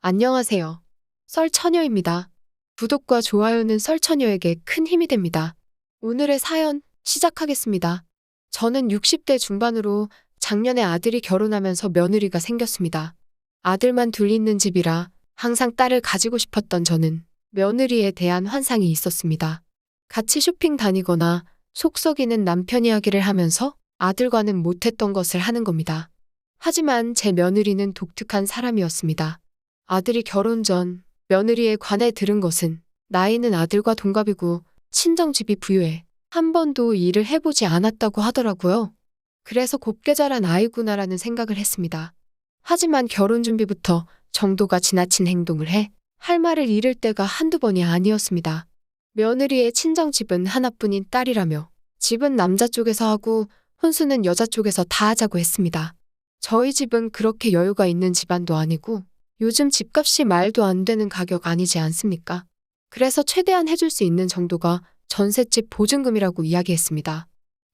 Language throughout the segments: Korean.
안녕하세요. 썰처녀입니다. 구독과 좋아요는 썰처녀에게 큰 힘이 됩니다. 오늘의 사연 시작하겠습니다. 저는 60대 중반으로 작년에 아들이 결혼하면서 며느리가 생겼습니다. 아들만 둘 있는 집이라 항상 딸을 가지고 싶었던 저는 며느리에 대한 환상이 있었습니다. 같이 쇼핑 다니거나 속 썩이는 남편 이야기를 하면서 아들과는 못했던 것을 하는 겁니다. 하지만 제 며느리는 독특한 사람이었습니다. 아들이 결혼 전 며느리에 관해 들은 것은 나이는 아들과 동갑이고 친정집이 부유해 한 번도 일을 해보지 않았다고 하더라고요. 그래서 곱게 자란 아이구나라는 생각을 했습니다. 하지만 결혼 준비부터 정도가 지나친 행동을 해 할 말을 잃을 때가 한두 번이 아니었습니다. 며느리의 친정집은 하나뿐인 딸이라며 집은 남자 쪽에서 하고 혼수는 여자 쪽에서 다 하자고 했습니다. 저희 집은 그렇게 여유가 있는 집안도 아니고 요즘 집값이 말도 안 되는 가격 아니지 않습니까? 그래서 최대한 해줄 수 있는 정도가 전셋집 보증금이라고 이야기했습니다.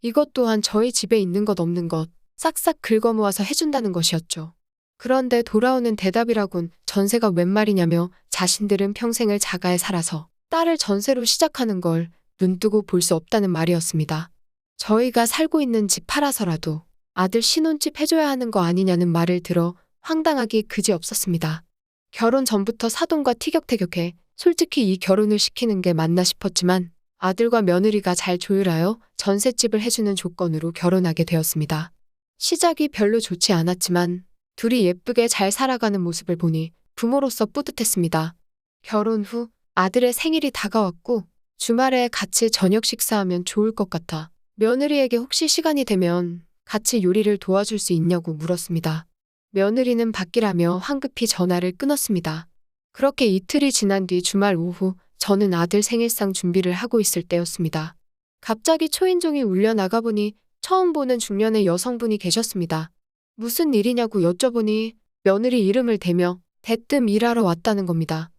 이것 또한 저희 집에 있는 것 없는 것 싹싹 긁어 모아서 해준다는 것이었죠. 그런데 돌아오는 대답이라곤 전세가 웬 말이냐며 자신들은 평생을 자가에 살아서 딸을 전세로 시작하는 걸 눈뜨고 볼 수 없다는 말이었습니다. 저희가 살고 있는 집 팔아서라도 아들 신혼집 해줘야 하는 거 아니냐는 말을 들어 황당하기 그지없었습니다. 결혼 전부터 사돈과 티격태격해 솔직히 이 결혼을 시키는 게 맞나 싶었지만 아들과 며느리가 잘 조율하여 전셋집을 해주는 조건으로 결혼하게 되었습니다. 시작이 별로 좋지 않았지만 둘이 예쁘게 잘 살아가는 모습을 보니 부모로서 뿌듯했습니다. 결혼 후 아들의 생일이 다가왔고 주말에 같이 저녁 식사하면 좋을 것 같아 며느리에게 혹시 시간이 되면 같이 요리를 도와줄 수 있냐고 물었습니다. 며느리는 바뀌라며 황급히 전화를 끊었습니다. 그렇게 이틀이 지난 뒤 주말 오후 저는 아들 생일상 준비를 하고 있을 때였습니다. 갑자기 초인종이 울려 나가보니 처음 보는 중년의 여성분이 계셨습니다. 무슨 일이냐고 여쭤보니 며느리 이름을 대며 대뜸 일하러 왔다는 겁니다.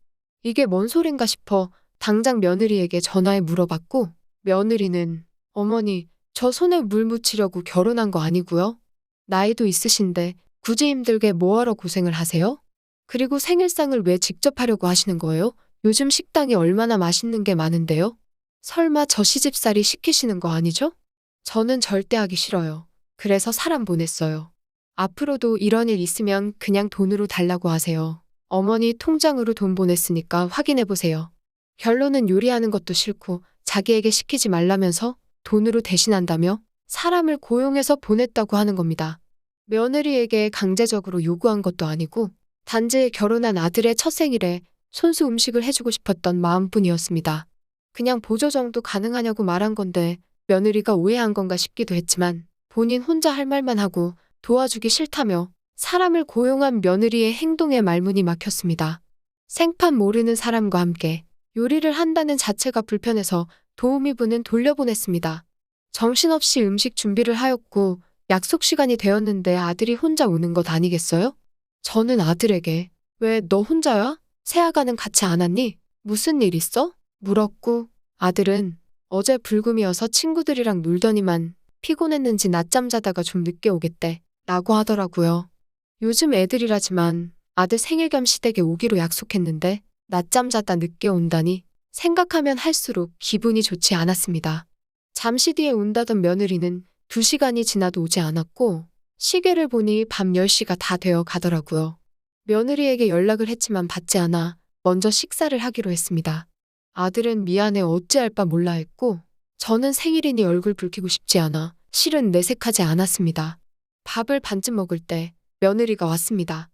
이게 뭔 소린가 싶어 당장 며느리에게 전화해 물어봤고 며느리는 어머니 저 손에 물 묻히려고 결혼한 거 아니고요. 나이도 있으신데 굳이 힘들게 뭐하러 고생을 하세요? 그리고 생일상을 왜 직접 하려고 하시는 거예요? 요즘 식당이 얼마나 맛있는 게 많은데요? 설마 저 시집살이 시키시는 거 아니죠? 저는 절대 하기 싫어요. 그래서 사람 보냈어요. 앞으로도 이런 일 있으면 그냥 돈으로 달라고 하세요. 어머니 통장으로 돈 보냈으니까 확인해 보세요. 결론은 요리하는 것도 싫고 자기에게 시키지 말라면서 돈으로 대신한다며 사람을 고용해서 보냈다고 하는 겁니다. 며느리에게 강제적으로 요구한 것도 아니고 단지 결혼한 아들의 첫 생일에 손수 음식을 해주고 싶었던 마음뿐이었습니다. 그냥 보조 정도 가능하냐고 말한 건데 며느리가 오해한 건가 싶기도 했지만 본인 혼자 할 말만 하고 도와주기 싫다며 사람을 고용한 며느리의 행동에 말문이 막혔습니다. 생판 모르는 사람과 함께 요리를 한다는 자체가 불편해서 도우미분은 돌려보냈습니다. 정신없이 음식 준비를 하였고 약속 시간이 되었는데 아들이 혼자 오는 것 아니겠어요? 저는 아들에게 왜 너 혼자야? 새아가는 같이 안 왔니? 무슨 일 있어? 물었고 아들은 어제 불금이어서 친구들이랑 놀더니만 피곤했는지 낮잠 자다가 좀 늦게 오겠대 라고 하더라고요. 요즘 애들이라지만 아들 생일 겸 시댁에 오기로 약속했는데 낮잠 자다 늦게 온다니 생각하면 할수록 기분이 좋지 않았습니다. 잠시 뒤에 온다던 며느리는 2시간이 지나도 오지 않았고 시계를 보니 밤 10시가 다 되어 가더라고요. 며느리에게 연락을 했지만 받지 않아 먼저 식사를 하기로 했습니다. 아들은 미안해 어찌할 바 몰라 했고 저는 생일이니 얼굴 붉히고 싶지 않아 실은 내색하지 않았습니다. 밥을 반쯤 먹을 때 며느리가 왔습니다.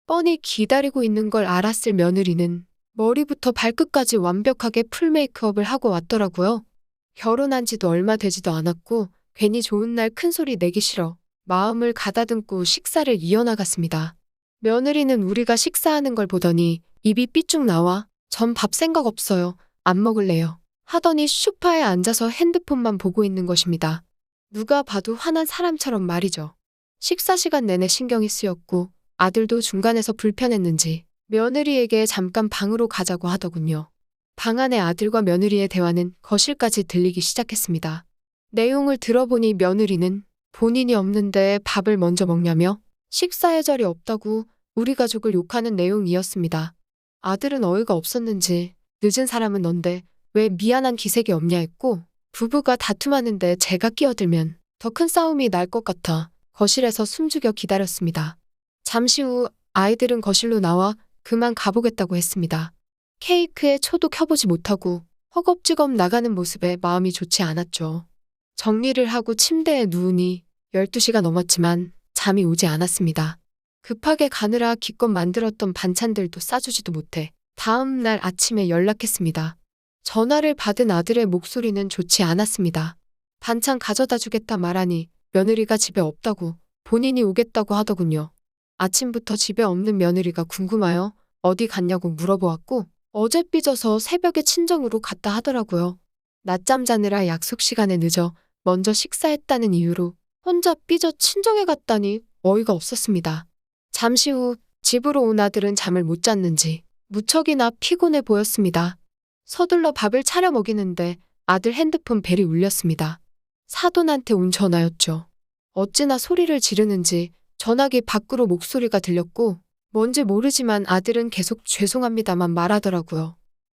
뻔히 기다리고 있는 걸 알았을 며느리는 머리부터 발끝까지 완벽하게 풀 메이크업을 하고 왔더라고요. 결혼한 지도 얼마 되지도 않았고 괜히 좋은 날 큰 소리 내기 싫어 마음을 가다듬고 식사를 이어나갔습니다. 며느리는 우리가 식사하는 걸 보더니 입이 삐쭉 나와 전 밥 생각 없어요. 안 먹을래요. 하더니 소파에 앉아서 핸드폰만 보고 있는 것입니다. 누가 봐도 화난 사람처럼 말이죠. 식사 시간 내내 신경이 쓰였고 아들도 중간에서 불편했는지 며느리에게 잠깐 방으로 가자고 하더군요. 방 안에 아들과 며느리의 대화는 거실까지 들리기 시작했습니다. 내용을 들어보니 며느리는 본인이 없는데 밥을 먼저 먹냐며 식사 예절이 없다고 우리 가족을 욕하는 내용이었습니다. 아들은 어이가 없었는지 늦은 사람은 넌데 왜 미안한 기색이 없냐 했고 부부가 다툼하는데 제가 끼어들면 더 큰 싸움이 날 것 같아 거실에서 숨죽여 기다렸습니다. 잠시 후 아이들은 거실로 나와 그만 가보겠다고 했습니다. 케이크에 초도 켜보지 못하고 허겁지겁 나가는 모습에 마음이 좋지 않았죠. 정리를 하고 침대에 누우니 12시가 넘었지만 잠이 오지 않았습니다. 급하게 가느라 기껏 만들었던 반찬들도 싸주지도 못해 다음 날 아침에 연락했습니다. 전화를 받은 아들의 목소리는 좋지 않았습니다. 반찬 가져다 주겠다 말하니 며느리가 집에 없다고 본인이 오겠다고 하더군요. 아침부터 집에 없는 며느리가 궁금하여 어디 갔냐고 물어보았고 어제 삐져서 새벽에 친정으로 갔다 하더라고요. 낮잠 자느라 약속 시간에 늦어 먼저 식사했다는 이유로 혼자 삐져 친정에 갔다니 어이가 없었습니다. 잠시 후 집으로 온 아들은 잠을 못 잤는지 무척이나 피곤해 보였습니다. 서둘러 밥을 차려 먹이는데 아들 핸드폰 벨이 울렸습니다. 사돈한테 온 전화였죠. 어찌나 소리를 지르는지 전화기 밖으로 목소리가 들렸고 뭔지 모르지만 아들은 계속 죄송합니다만 말하더라고요.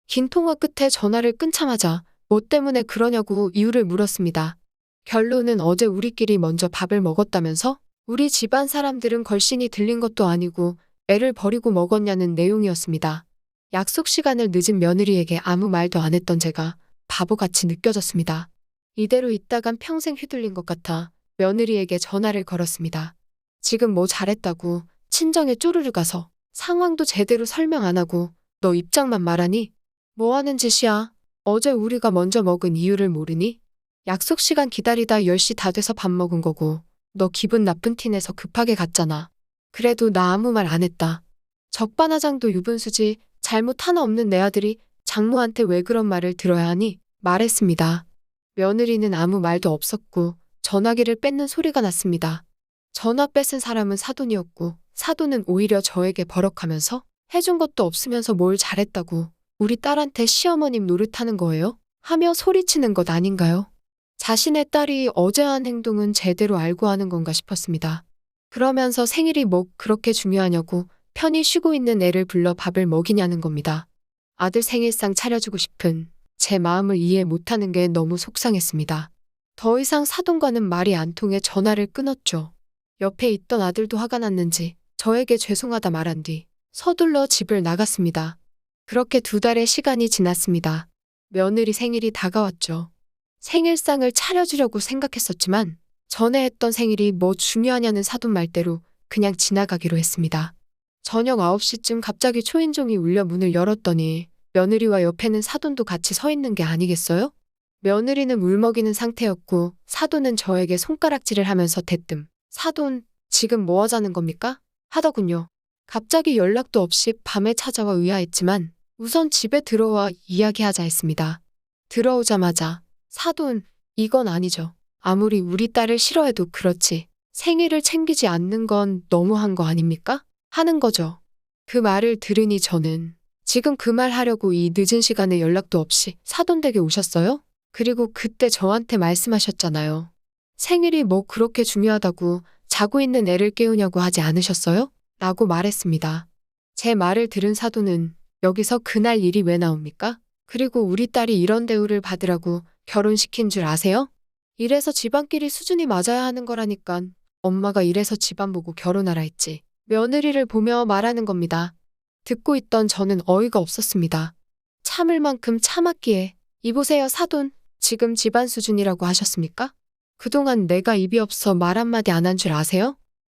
긴 통화 끝에 전화를 끊자마자 뭐 때문에 그러냐고 이유를 물었습니다. 결론은 어제 우리끼리 먼저 밥을 먹었다면서 우리 집안 사람들은 걸신이 들린 것도 아니고 애를 버리고 먹었냐는 내용이었습니다. 약속 시간을 늦은 며느리에게 아무 말도 안 했던 제가 바보같이 느껴졌습니다. 이대로 있다간 평생 휘둘린 것 같아 며느리에게 전화를 걸었습니다. 지금 뭐 잘했다고 친정에 쪼르르 가서 상황도 제대로 설명 안 하고 너 입장만 말하니? 뭐 하는 짓이야? 어제 우리가 먼저 먹은 이유를 모르니? 약속 시간 기다리다 10시 다 돼서 밥 먹은 거고 너 기분 나쁜 티 내서 급하게 갔잖아. 그래도 나 아무 말 안 했다. 적반하장도 유분수지 잘못 하나 없는 내 아들이 장모한테 왜 그런 말을 들어야 하니? 말했습니다. 며느리는 아무 말도 없었고 전화기를 뺏는 소리가 났습니다. 전화 뺏은 사람은 사돈이었고 사돈은 오히려 저에게 버럭하면서 해준 것도 없으면서 뭘 잘했다고 우리 딸한테 시어머님 노릇하는 거예요? 하며 소리치는 것 아닌가요? 자신의 딸이 어제 한 행동은 제대로 알고 하는 건가 싶었습니다. 그러면서 생일이 뭐 그렇게 중요하냐고 편히 쉬고 있는 애를 불러 밥을 먹이냐는 겁니다. 아들 생일상 차려주고 싶은 제 마음을 이해 못하는 게 너무 속상했습니다. 더 이상 사돈과는 말이 안 통해 전화를 끊었죠. 옆에 있던 아들도 화가 났는지 저에게 죄송하다 말한 뒤 서둘러 집을 나갔습니다. 그렇게 2달의 시간이 지났습니다. 며느리 생일이 다가왔죠. 생일상을 차려주려고 생각했었지만 전에 했던 생일이 뭐 중요하냐는 사돈 말대로 그냥 지나가기로 했습니다. 저녁 9시쯤 갑자기 초인종이 울려 문을 열었더니 며느리와 옆에는 사돈도 같이 서 있는 게 아니겠어요? 며느리는 울먹이는 상태였고 사돈은 저에게 손가락질을 하면서 대뜸 사돈 지금 뭐 하자는 겁니까? 하더군요. 갑자기 연락도 없이 밤에 찾아와 의아했지만 우선 집에 들어와 이야기하자 했습니다. 들어오자마자 사돈 이건 아니죠. 아무리 우리 딸을 싫어해도 그렇지 생일을 챙기지 않는 건 너무한 거 아닙니까? 하는 거죠. 그 말을 들으니 저는 지금 그 말 하려고 이 늦은 시간에 연락도 없이 사돈 댁에 오셨어요? 그리고 그때 저한테 말씀하셨잖아요. 생일이 뭐 그렇게 중요하다고 자고 있는 애를 깨우냐고 하지 않으셨어요? 라고 말했습니다. 제 말을 들은 사돈은 여기서 그날 일이 왜 나옵니까? 그리고 우리 딸이 이런 대우를 받으라고 결혼시킨 줄 아세요? 이래서 집안끼리 수준이 맞아야 하는 거라니깐 엄마가 이래서 집안 보고 결혼하라 했지. 며느리를 보며 말하는 겁니다. 듣고 있던 저는 어이가 없었습니다. 참을 만큼 참았기에 이보세요 사돈 지금 집안 수준이라고 하셨습니까? 그동안 내가 입이 없어 말 한마디 안 한 줄 아세요?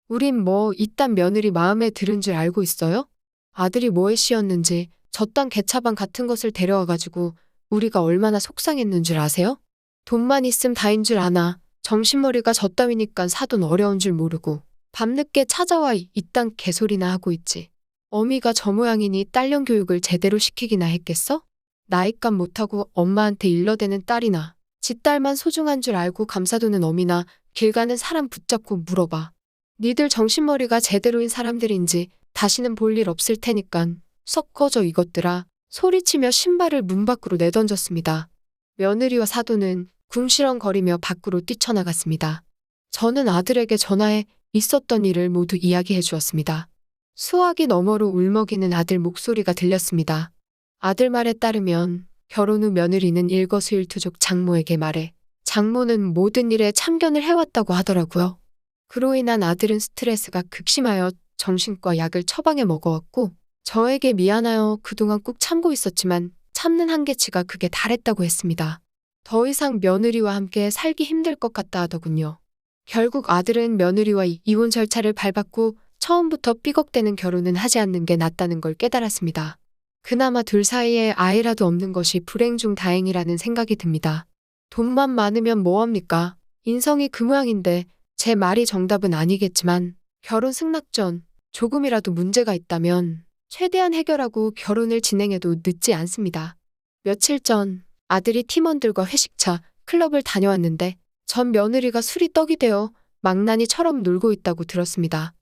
우린 뭐 이딴 며느리 마음에 들은 줄 알고 있어요? 아들이 뭐에 씌었는지 저딴 개차반 같은 것을 데려와가지고 우리가 얼마나 속상했는 줄 아세요? 돈만 있음 다인 줄 아나 정신머리가 저 따위니깐 사돈 어려운 줄 모르고 밤늦게 찾아와 이딴 개소리나 하고 있지. 어미가 저 모양이니 딸년 교육을 제대로 시키기나 했겠어? 나이값 못하고 엄마한테 일러대는 딸이나 지 딸만 소중한 줄 알고 감사도는 어미나 길 가는 사람 붙잡고 물어봐. 니들 정신머리가 제대로인 사람들인지 다시는 볼 일 없을 테니깐 썩 꺼져 이것들아. 소리치며 신발을 문 밖으로 내던졌습니다. 며느리와 사돈은 궁시렁거리며 밖으로 뛰쳐나갔습니다. 저는 아들에게 전화해 있었던 일을 모두 이야기해 주었습니다. 수화기 너머로 울먹이는 아들 목소리가 들렸습니다. 아들 말에 따르면 결혼 후 며느리는 일거수일투족 장모에게 말해 장모는 모든 일에 참견을 해왔다고 하더라고요. 그로 인한 아들은 스트레스가 극심하여 정신과 약을 처방해 먹어왔고 저에게 미안하여 그동안 꾹 참고 있었지만 참는 한계치가 극에 달했다고 했습니다. 더 이상 며느리와 함께 살기 힘들 것 같다 하더군요. 결국 아들은 며느리와 이혼 절차를 밟았고 처음부터 삐걱대는 결혼은 하지 않는 게 낫다는 걸 깨달았습니다. 그나마 둘 사이에 아이라도 없는 것이 불행 중 다행이라는 생각이 듭니다. 돈만 많으면 뭐합니까? 인성이 그 모양인데 제 말이 정답은 아니겠지만 결혼 승낙 전 조금이라도 문제가 있다면 최대한 해결하고 결혼을 진행해도 늦지 않습니다. 며칠 전 아들이 팀원들과 회식차 클럽을 다녀왔는데 전 며느리가 술이 떡이 되어 망나니처럼 놀고 있다고 들었습니다.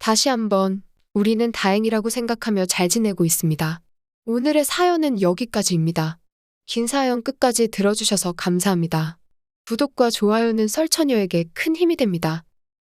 다시 한번 우리는 다행이라고 생각하며 잘 지내고 있습니다. 오늘의 사연은 여기까지입니다. 긴 사연 끝까지 들어주셔서 감사합니다. 구독과 좋아요는 썰처녀에게 큰 힘이 됩니다.